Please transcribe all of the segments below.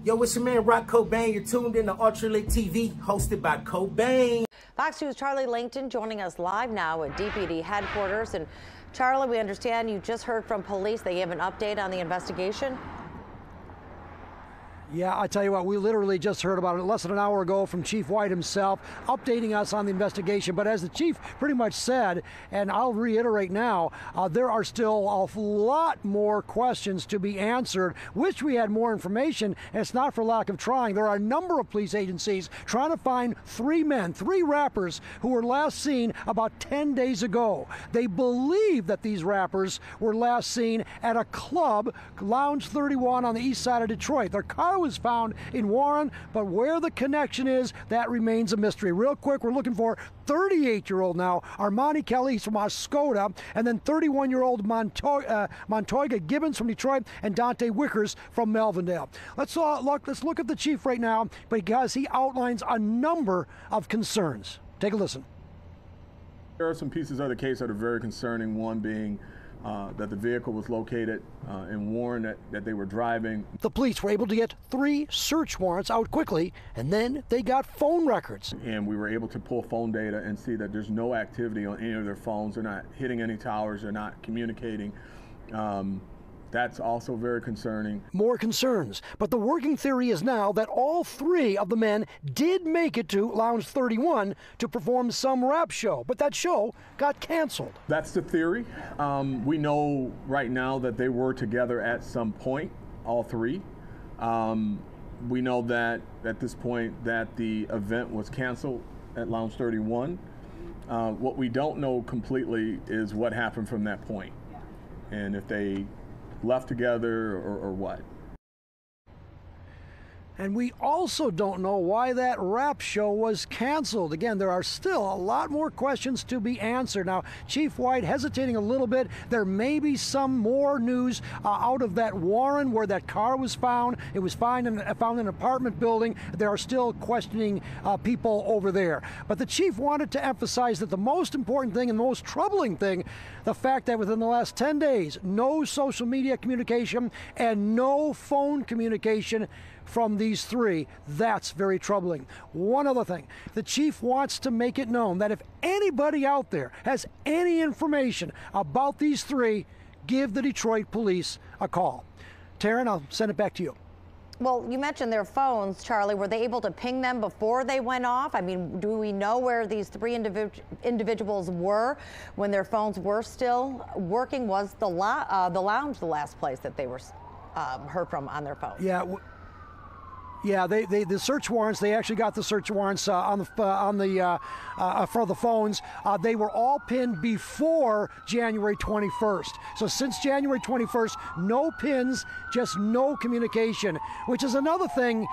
Yo, it's your man Rock Cobain. You're tuned in to Ultralight TV, hosted by Cobain. Fox News' Charlie Langton joining us live now at DPD headquarters. And Charlie, we understand you just heard from police. They gave an update on the investigation. Yeah, I tell you what, we literally just heard about it less than an hour ago from Chief White himself, updating us on the investigation. But as the chief pretty much said, and I'll reiterate now, there are still a lot more questions to be answered. Wish we had more information, and it's not for lack of trying. There are a number of police agencies trying to find three rappers who were last seen about 10 days ago. They believe that these rappers were last seen at a club, Lounge 31 on the east side of Detroit. Their car was found in Warren, but where the connection is, that remains a mystery. Real quick, we're looking for 38-year-old now, Armani Kelly, he's from Oscoda, and then 31-year-old Montoya Gibbons from Detroit, and Dante Wickers from Melvindale. Let's look at the chief right now, because he outlines a number of concerns. Take a listen. There are some pieces of the case that are very concerning, one being that the vehicle was located in Warren that they were driving. The police were able to get 3 search warrants out quickly, and then they got phone records. And we were able to pull phone data and see that there's no activity on any of their phones. They're not hitting any towers. They're not communicating. That's also very concerning. More concerns, but the working theory is now that all 3 of the men did make it to Lounge 31 to perform some rap show, but that show got canceled. That's the theory. We know right now that they were together at some point, all 3. We know that at this point that the event was canceled at Lounge 31. What we don't know completely is what happened from that point, and if they left together or what. And we also don't know why that rap show was canceled. Again, there are still a lot more questions to be answered. Now, Chief White hesitating a little bit. There may be some more news out of that Warren where that car was found. It was found in an apartment building. There are still questioning people over there. But the chief wanted to emphasize that the most important thing and the most troubling thing, the fact that within the last 10 days, no social media communication and no phone communication from these 3. That's very troubling. One other thing, the chief wants to make it known that if anybody out there has any information about these 3, give the Detroit police a call. Taryn, I'll send it back to you. Well, you mentioned their phones, Charlie. Were they able to ping them before they went off? I mean, do we know where these 3 individuals were when their phones were still working? Was the lounge the last place that they were heard from on their phone? Yeah, the search warrants. They actually got the search warrants for the phones. They were all pinned before January 21st. So since January 21st, no pins, just no communication. Which is another thing.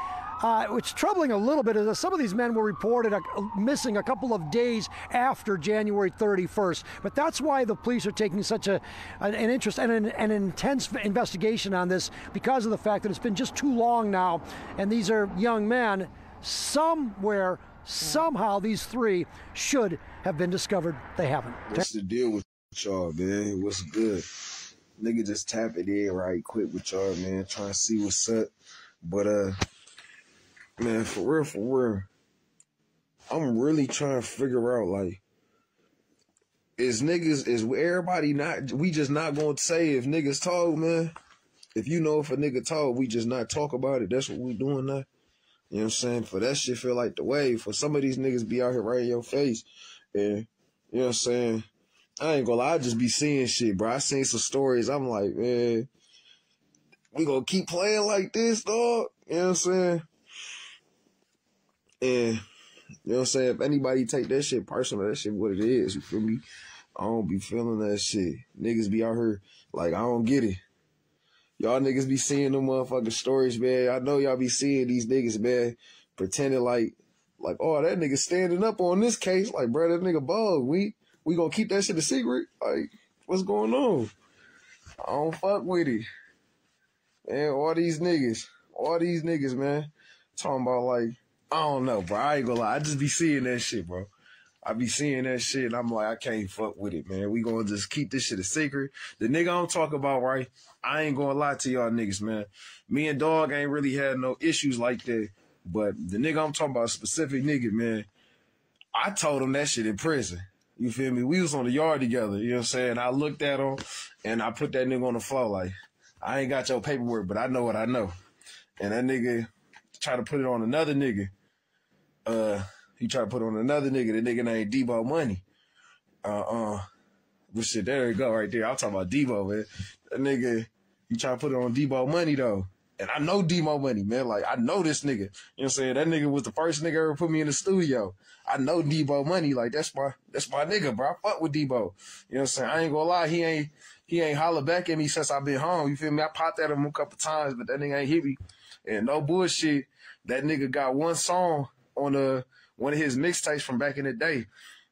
Which is troubling a little bit is that some of these men were reported missing a couple of days after January 31st. But that's why the police are taking such an interest and an intense investigation on this, because of the fact that it's been just too long now. And these are young men. Somewhere, somehow, these 3 should have been discovered. They haven't. What's the deal with y'all, man? What's good? Nigga just tap it in right quick with y'all, man. Trying to see what's up. But, man, for real, I'm really trying to figure out, like, is everybody not, we just not going to say if niggas talk, man? If you know if a nigga talk, we just not talk about it. That's what we doing now. You know what I'm saying? For that shit feel like the way. For some of these niggas be out here right in your face. And, you know what I'm saying? I ain't gonna lie, I just be seeing shit, bro. I seen some stories. I'm like, man, we gonna keep playing like this, dog? You know what I'm saying? And, you know what I'm saying, if anybody take that shit personal, that shit what it is, you feel me? I don't be feeling that shit. Niggas be out here like, I don't get it. Y'all niggas be seeing them motherfucking stories, man. I know y'all be seeing these niggas, man, pretending like, oh, that nigga standing up on this case. Like, bro, that nigga bug. We gonna keep that shit a secret? Like, what's going on? I don't fuck with it. Man, all these niggas, man, talking about like, I don't know, bro. I ain't gonna lie. I just be seeing that shit, bro. I be seeing that shit, and I'm like, I can't fuck with it, man. We gonna just keep this shit a secret. The nigga I'm talking about, right? I ain't gonna lie to y'all niggas, man. Me and Dog ain't really had no issues like that. But the nigga I'm talking about, specific nigga, man, I told him that shit in prison. You feel me? We was on the yard together, you know what I'm saying? I looked at him, and I put that nigga on the floor like, I ain't got your paperwork, but I know what I know. And that nigga tried to put it on another nigga. He tried to put it on another nigga. The nigga named Debo Money. But shit, there you go right there. I'm talking about Debo, man. That nigga, he tried to put it on Debo Money, though. And I know Debo Money, man. Like, I know this nigga. You know what I'm saying? That nigga was the first nigga ever put me in the studio. I know Debo Money. Like, that's my nigga, bro. I fuck with Debo. You know what I'm saying? I ain't gonna lie. He ain't holler back at me since I've been home. You feel me? I popped at him a couple times, but that nigga ain't hit me. And no bullshit, that nigga got one song on one of his mixtapes from back in the day.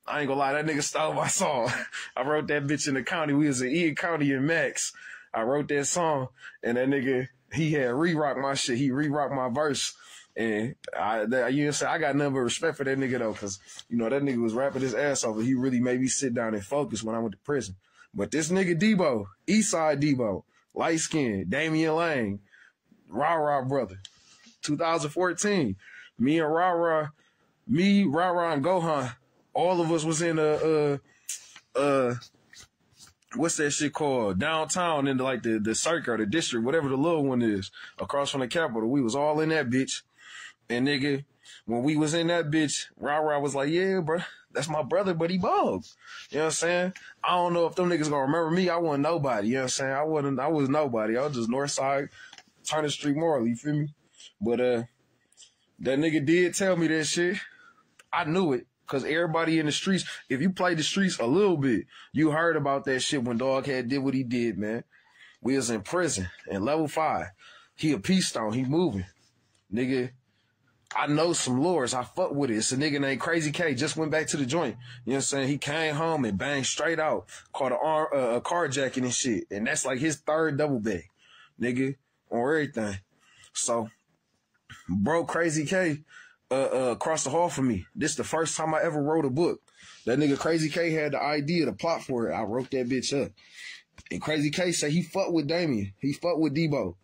I ain't gonna lie, that nigga stole my song. I wrote that bitch in the county. We was in Ian County in Max. I wrote that song, and that nigga, he had re-rocked my shit. He re-rocked my verse. And you know what I'm saying? I got nothing but respect for that nigga, though, because, you know, that nigga was rapping his ass off, but he really made me sit down and focus when I went to prison. But this nigga Debo, Eastside Debo, light skin, Damian Lane, Rah brother, 2014. Me, Rah and Gohan, all of us was in what's that shit called? Downtown in the circuit or the district, whatever the little one is, across from the Capitol. We was all in that bitch. And nigga, when we was in that bitch, Rah was like, yeah, bro, that's my brother, but he bald. You know what I'm saying? I don't know if them niggas gonna remember me. I wasn't nobody. You know what I'm saying? I was nobody. I was just Northside, Turner Street, Marley. You feel me? But that nigga did tell me that shit. I knew it. Cause everybody in the streets, if you played the streets a little bit, you heard about that shit when Dog had did what he did, man. We was in prison in level 5. He a peace stone, he moving. Nigga, I know some lures, I fuck with it. It's a nigga named Crazy K, just went back to the joint. You know what I'm saying? He came home and banged straight out, caught a carjacking and shit. And that's like his 3rd double bag, nigga, on everything. So, bro, Crazy K, across the hall from me. This the first time I ever wrote a book. That nigga Crazy K had the idea, the plot for it. I wrote that bitch up. And Crazy K said he fucked with Damien. He fucked with Debo.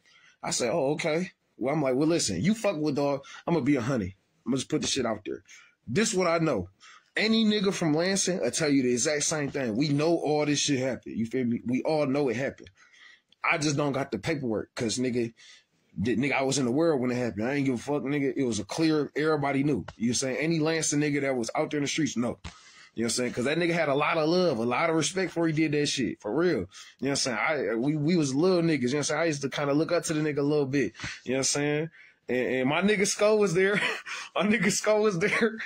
I said, oh, okay. Well, I'm like, well, listen, you fuck with Dog, I'm gonna be a honey. I'm gonna just put the shit out there. This what I know. Any nigga from Lansing will tell you the exact same thing. We know all this shit happened. You feel me? We all know it happened. I just don't got the paperwork, cause nigga, I was in the world when it happened. I ain't give a fuck, nigga. It was a clear, everybody knew. You know what I'm saying? Any Lansing nigga that was out there in the streets, no. You know what I'm saying? Because that nigga had a lot of love, a lot of respect before he did that shit. For real. You know what I'm saying? We was little niggas. You know what I'm saying? I used to kind of look up to the nigga a little bit. You know what I'm saying? And my nigga Skull was there. My nigga Skull was there.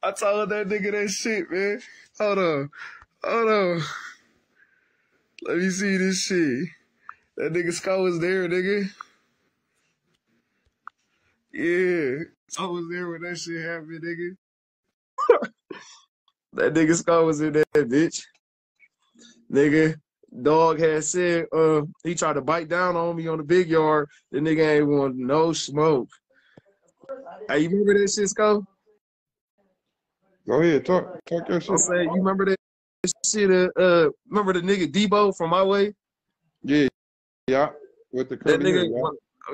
I told that nigga that shit, man. Hold on. Let me see this shit. That nigga Skull was there, nigga. Yeah. I was there when that shit happened, nigga. That nigga Skull was in that bitch. Nigga, Dog had said, he tried to bite down on me on the big yard. The nigga ain't want no smoke. Hey, you remember that shit, Skull? Go ahead, talk your shit. I'm saying, you remember that shit, remember the nigga Debo from my way? Yeah, with the that nigga,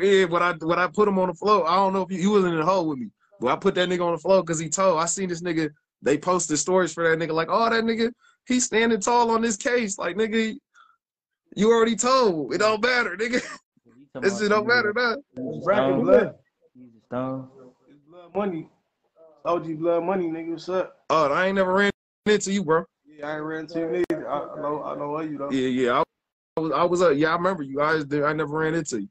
yeah, when I put him on the floor, I don't know if he wasn't in the hole with me, but I put that nigga on the floor because he told. I seen this nigga, they posted stories for that nigga, like, oh, that nigga, he's standing tall on this case. Like, nigga, you already told. It don't matter, nigga. This shit don't matter, nah. Rapping blood. It's blood money. OG blood money, nigga. What's up? Oh, I ain't never ran into you, bro. Yeah, I ain't ran into you neither. I know you though. Yeah. I was up. Yeah, I remember you guys. I never ran into you.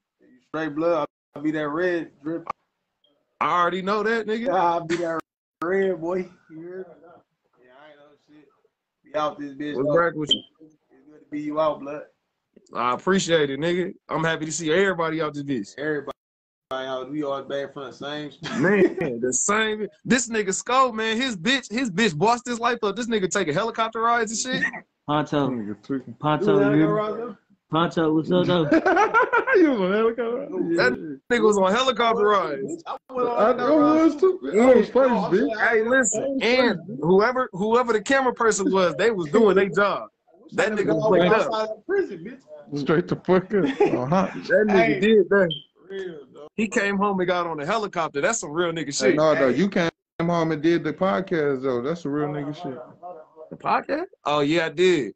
Straight blood. I'll be that red drip. I already know that, nigga. Yeah, I'll be that red boy. You heard me? Yeah, I ain't know shit. Be out this bitch. What's back with you? It's good to be you out, blood. I appreciate it, nigga. I'm happy to see everybody out this bitch. Everybody out. We all back from the same. Man, the same. This nigga Skull, man, his bitch bossed his life up. This nigga taking helicopter rides and shit. Ponto. Ponto, Poncho, what's up, though? You was on helicopter? That nigga was on helicopter rides. I was too. I was first, bitch. Hey, listen, and whoever the camera person was, they was doing their job. That nigga was outside of prison, bitch. Straight to fuck up. That nigga did that. He came home and got on a helicopter. That's some real nigga shit. Hey, no, though, you came home and did the podcast, though. That's a real nigga shit. The podcast? Oh, yeah, I did.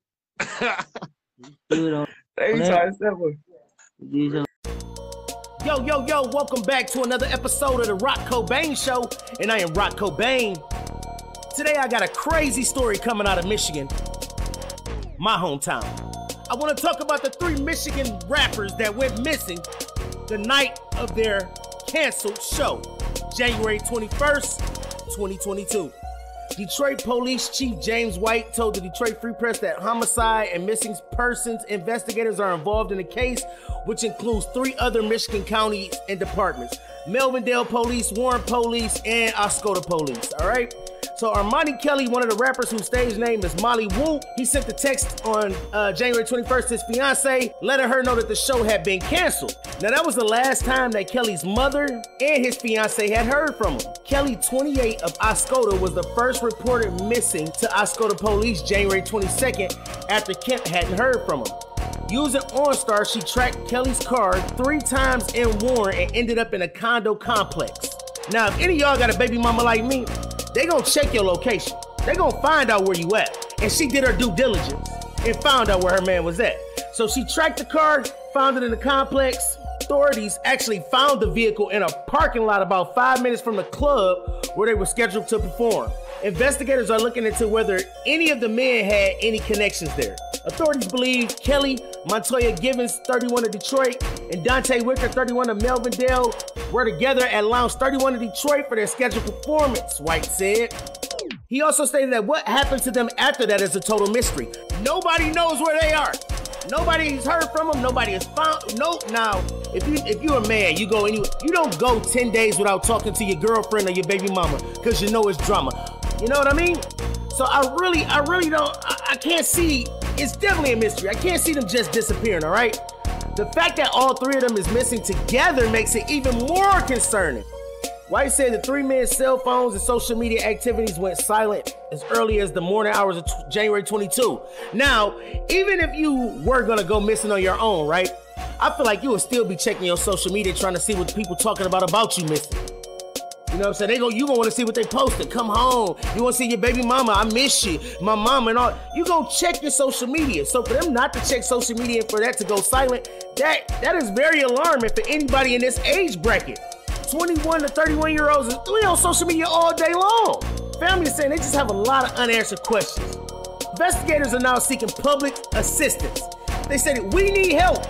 Yo, welcome back to another episode of the Rock Cobain Show, and I am Rock Cobain. Today I got a crazy story coming out of Michigan, my hometown. I want to talk about the 3 Michigan rappers that went missing the night of their canceled show, January 21st, 2022. Detroit Police Chief James White told the Detroit Free Press that homicide and missing persons investigators are involved in the case, which includes 3 other Michigan counties and departments: Melvindale Police, Warren Police, and Oscoda Police. All right. So Armani Kelly, one of the rappers whose stage name is MARLEY WHOOP, he sent the text on January 21st to his fiance, letting her know that the show had been canceled. Now that was the last time that Kelly's mother and his fiance had heard from him. Kelly, 28, of Oscoda, was the first reported missing to Oscoda Police January 22nd after Kemp hadn't heard from him. Using OnStar, she tracked Kelly's car 3 times in Warren and ended up in a condo complex. Now, if any of y'all got a baby mama like me, they gonna check your location. They gonna find out where you at. And she did her due diligence and found out where her man was at. So she tracked the car, found it in the complex. Authorities actually found the vehicle in a parking lot about 5 minutes from the club where they were scheduled to perform. Investigators are looking into whether any of the men had any connections there. Authorities believe Kelly, Montoya Givens, 31 of Detroit, and Dante Wicker, 31 of Melvindale, were together at Lounge 31 of Detroit for their scheduled performance, White said. He also stated that what happened to them after that is a total mystery. Nobody knows where they are. Nobody's heard from them. Nobody has found. Nope. Now, if you're a man, you go anywhere. You don't go 10 days without talking to your girlfriend or your baby mama because you know it's drama. You know what I mean? So I really don't. I can't see. It's definitely a mystery. I can't see them just disappearing. All right. The fact that all 3 of them is missing together makes it even more concerning. White said the 3 men's cell phones and social media activities went silent as early as the morning hours of January 22. Now, even if you were gonna go missing on your own, right? I feel like you would still be checking your social media trying to see what people talking about you missing. You know what I'm saying? You gonna wanna see what they posted. Come home. You wanna see your baby mama. I miss you. My mama and all. You go check your social media. So for them not to check social media and for that to go silent, that is very alarming for anybody in this age bracket. 21 to 31-year-olds we on social media all day long. Family is saying they just have a lot of unanswered questions. Investigators are now seeking public assistance. They said, we need help.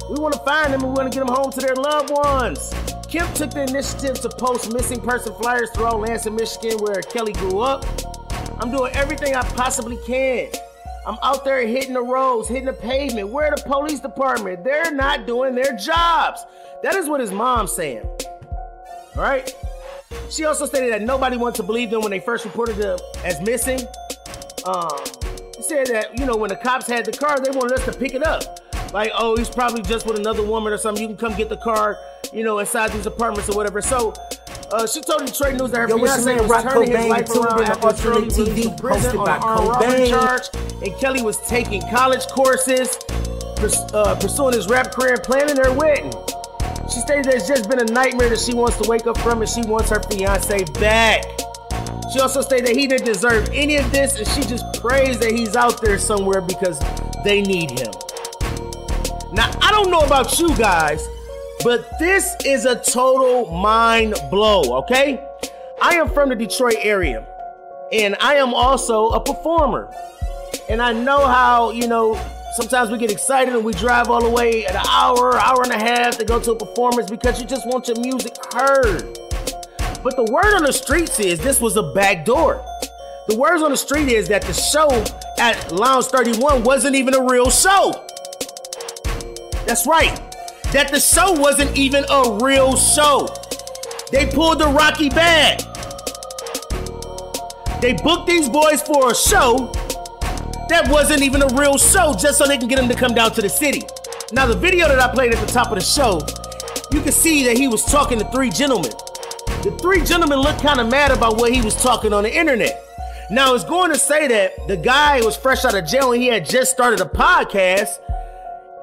We want to find them and we want to get them home to their loved ones. Kemp took the initiative to post missing person flyers throughout Lansing, Michigan, where Kelly grew up. I'm doing everything I possibly can. I'm out there hitting the roads, hitting the pavement. Where the police department? They're not doing their jobs. That is what his mom's saying. All right. She also stated that nobody wanted to believe them when they first reported them as missing. She said that, you know, when the cops had the car, they wanted us to pick it up. Like, oh, he's probably just with another woman or something. You can come get the car, you know, inside these apartments or whatever. So she told Detroit News that her fiance was turning his life around after Shirley was in prison on an armed robbery charge. And Kelly was taking college courses, pursuing his rap career and planning their wedding. She stated that it's just been a nightmare that she wants to wake up from and she wants her fiance back. She also stated that he didn't deserve any of this and she just prays that he's out there somewhere because they need him. Now, I don't know about you guys, but this is a total mind blow, okay? I am from the Detroit area and I am also a performer. And I know how, you know, sometimes we get excited and we drive all the way an hour and a half to go to a performance because you just want your music heard. But the word on the streets is this was a backdoor. The words on the street is that the show at Lounge 31 wasn't even a real show. That's right. That the show wasn't even a real show. They pulled the Rocky bag. They booked these boys for a show that wasn't even a real show just so they can get them to come down to the city. Now, the video that I played at the top of the show, you can see that he was talking to three gentlemen. The three gentlemen looked kind of mad about what he was talking on the internet. Now, it's going to say that the guy was fresh out of jail and he had just started a podcast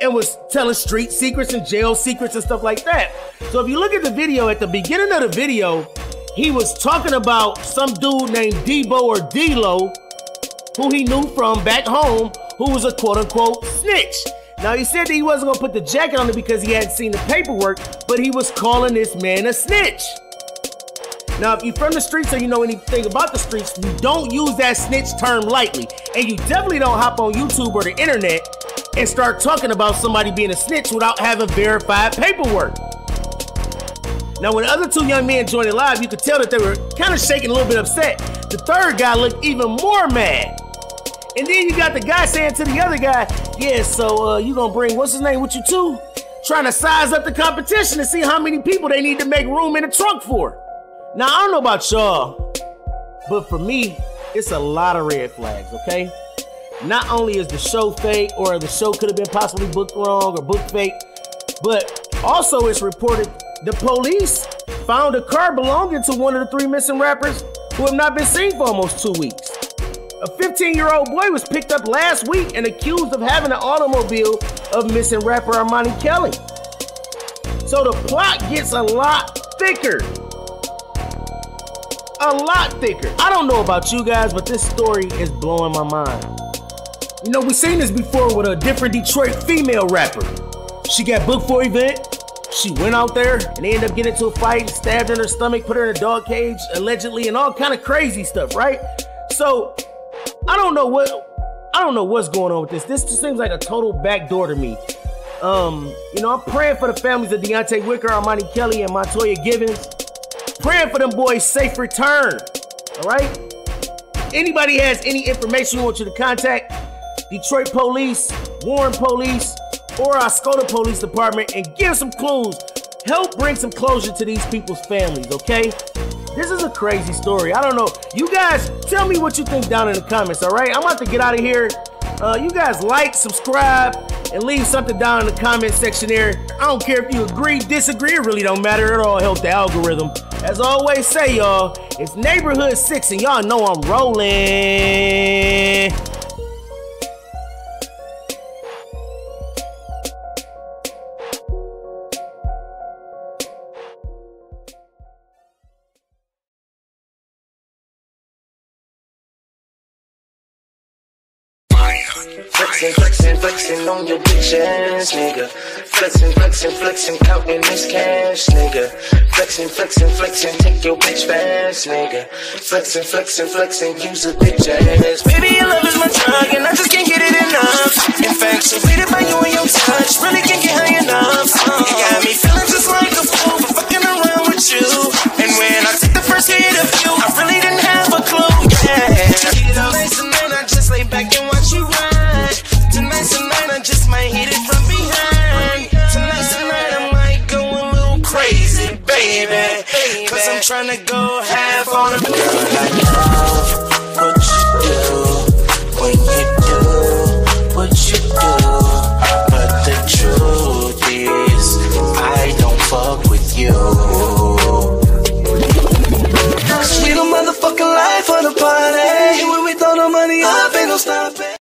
and was telling street secrets and jail secrets and stuff like that. So if you look at the video, at the beginning of the video, he was talking about some dude named Debo or D-Lo, who he knew from back home, who was a quote-unquote snitch. Now, he said that he wasn't gonna put the jacket on it because he hadn't seen the paperwork, but he was calling this man a snitch. Now, if you're from the streets or you know anything about the streets, you don't use that snitch term lightly. And you definitely don't hop on YouTube or the internet and start talking about somebody being a snitch without having verified paperwork. Now, when the other two young men joined it live, you could tell that they were kind of shaking, a little bit upset. The third guy looked even more mad. And then you got the guy saying to the other guy, yeah, so you gonna bring, what's his name, with you too? Trying to size up the competition to see how many people they need to make room in the trunk for. Now, I don't know about y'all, but for me, it's a lot of red flags, okay? Not only is the show fake, or the show could have been possibly booked wrong or booked fake, but also it's reported the police found a car belonging to one of the three missing rappers who have not been seen for almost 2 weeks. A 15-year-old boy was picked up last week and accused of having an automobile of missing rapper Armani Kelly. So the plot gets a lot thicker. A lot thicker. I don't know about you guys, but this story is blowing my mind. You know, we've seen this before with a different Detroit female rapper. She got booked for an event. She went out there and they ended up getting into a fight, stabbed her in her stomach, put her in a dog cage, allegedly, and all kind of crazy stuff, right? So, I don't know what's going on with this. This just seems like a total backdoor to me. You know, I'm praying for the families of Dante, Wicker, Armani Kelly, and Montoya Gibbons. Praying for them boys' safe return, all right? Anybody has any information we want you to contact Detroit Police, Warren Police, or our Oscoda Police Department and give some clues. Help bring some closure to these people's families, okay? This is a crazy story. I don't know. You guys, tell me what you think down in the comments, all right? I'm about to get out of here. You guys like, subscribe, and leave something down in the comment section there. I don't care if you agree, disagree, it really don't matter. It all helps the algorithm. As I always say, y'all, it's Neighborhood 6 and y'all know I'm rolling. Flexing on your bitch ass, nigga. Flexing, counting this cash, nigga. Flexing, take your bitch fast, nigga. Flexing, use a bitch ass. Baby, your love is my drug, and I just can't get it enough. In fact, so waited by you and your touch, really can't get high enough. You got me feeling just like a fool for fucking around with you. And when I took the first hit of you, I really didn't have a clue, yeah. Tonight's the night, I just lay back and watch you ride. Tonight's the night, I just might hit it from behind. Tonight's the night, I might go a little crazy, baby. Cause I'm tryna go half on a girl. I know what you do when you do what you do. But the truth is, I don't fuck with you. Cause we the motherfucking life of the party. When we throw the money up, ain't no stopping.